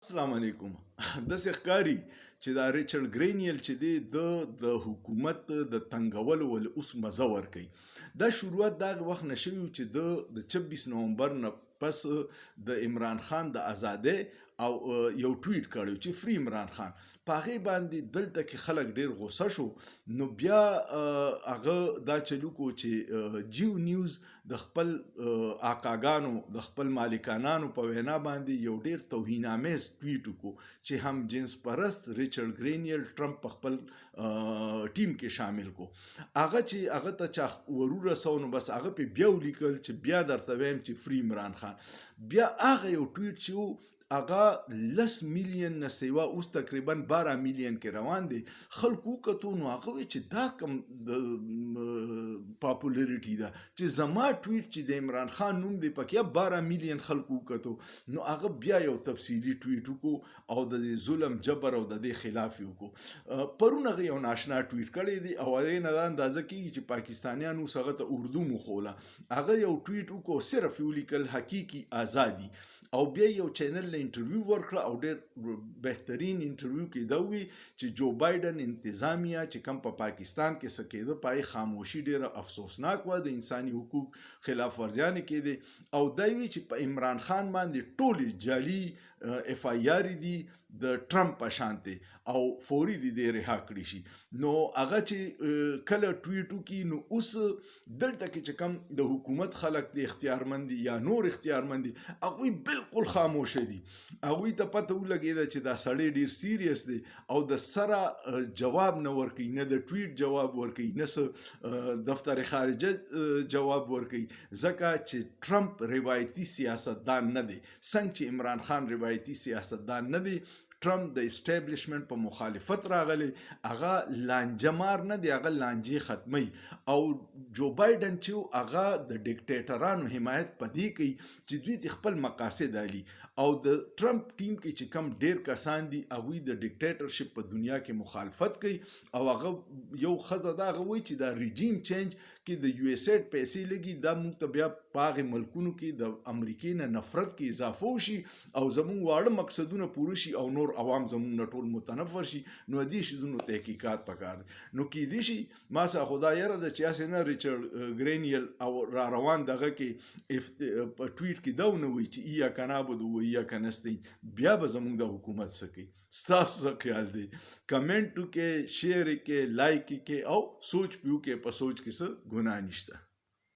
السلام علیکم. داسې ښکاري چې دا ریچارډ ګرینیل چې دی د حکومت د تنګولو ول اوس مزه ورکوي. دا شروعات د هغه وخت نه شوي چې د 26 نومبر نه پس د عمران خان د ازادۍ او یو ټویټ کړی چې فری عمران خان په هغې باندې دلته کې خلک ډېر غوسه شو. نو بیا هغه دا چلو کو چې جیو نیوز د خپل آقاګانو د خپل مالکانانو په وینا باندې یو ډېر توهینامیز ټویټ وکړو چې هم جنس پرست ریچارډ ګرینیل ټرمپ په خپل ټیم کې شامل کو. هغه چې هغه ته چا ورورسو نو بس هغه په بیا ولیکل چې بیا درته وایم چې فری عمران خان. بیا هغه یو ټویټ چې هغه 10 میلیون نه سیوا اوس تقریبا 12 میلیون کې روان دی. خلکو وکتو نو هغه وایي چې دا کم پاپولاریټي ده چې زما ټویټ چې د عمران خان نوم دی پکې 12 میلیون خلکو وکتو. نو هغه بیا یو تفصیلي ټویټ وکړو او د ظلم جبر او د دې خلاف یې وکړو. پرون هغه یو ناشنا ټویټ کړی دی او هغې نه دا اندازه کېږي چې پاکستانیان اوس هغه ته اردو مخوله. هغه یو ټویټ وکړو صرف یې ولیکل حقیقي ازادي او بیا یو چینل له انټرویو ورکړه او ډېر بهترین انټرویو کې دا وی چې جو بایډن انتظامیه چې کم په پاکستان کې څه کېده پای خاموشي ډېره افسوسناک وه، د انساني حقوق خلاف ورزیانې کېدې او دا وی چې په عمران خان باندې ټولې جعلي اف آی آر دي د ټرمپ په شانتې او فوري دي دې رها کړي شي. نو هغه چې کله ټویټ وکړي نو اوس دلته کې چې کم د حکومت خلک د اختیارمند دي یا نور اختیارمند دي هغوی بالکل خاموشه دي. هغوی ته پته ولګېده چې دا سړی ډېر سیریس دی او د سره جواب نه ورکوي، نه د ټویټ جواب ورکوي، نه څه دفتر خارجه جواب ورکوي، ځکه چې ټرمپ روایتي سیاستدان نه دی څنګه چې عمران خان روایتي سیاستدان نه دی. ټرمپ د اسټیبلیشمنت په مخالفت راغلی، هغه لانجه مار نه دی، هغه لانجې ختمی. او جو بایډن چې هغه د ډیکټیټرانو حمایت په دې کوي چې دوی د خپل مقاصد علي او د ټرمپ ټیم کې چې کم ډیر کسان دي هغوی د ډیکټیټرشپ په دنیا کې مخالفت کوي او هغه یو ښځه دا هغه وایي چې دا ریجیم چینج کې د یو اس ایډ پیسې لګي دا موږ ته بیا په هغې ملکونو کې د امریکې نه نفرت کې اضافه وشي او زموږ واړه مقصدونه پوره شي او نور عوام زموږ نه ټول متنفر شي. نو دې شیزونو تحقیقات پکار دی. نو کیدای شي ما څخه خدا یره ده چې هسې نه ریچارډ ګرینیل او را روان دغه کې په ټویټ کې دا ونه وایي چې ایاک نعبد و ایاک نستعین، بیا به زموږ د حکومت څه کوي. ستاسو څه خیال دی؟ کمنټ وکړئ، شیر یې کړئ، لایک یې کړئ او سوچ پې وکړئ. په سوچ کې څه ګناه نشته.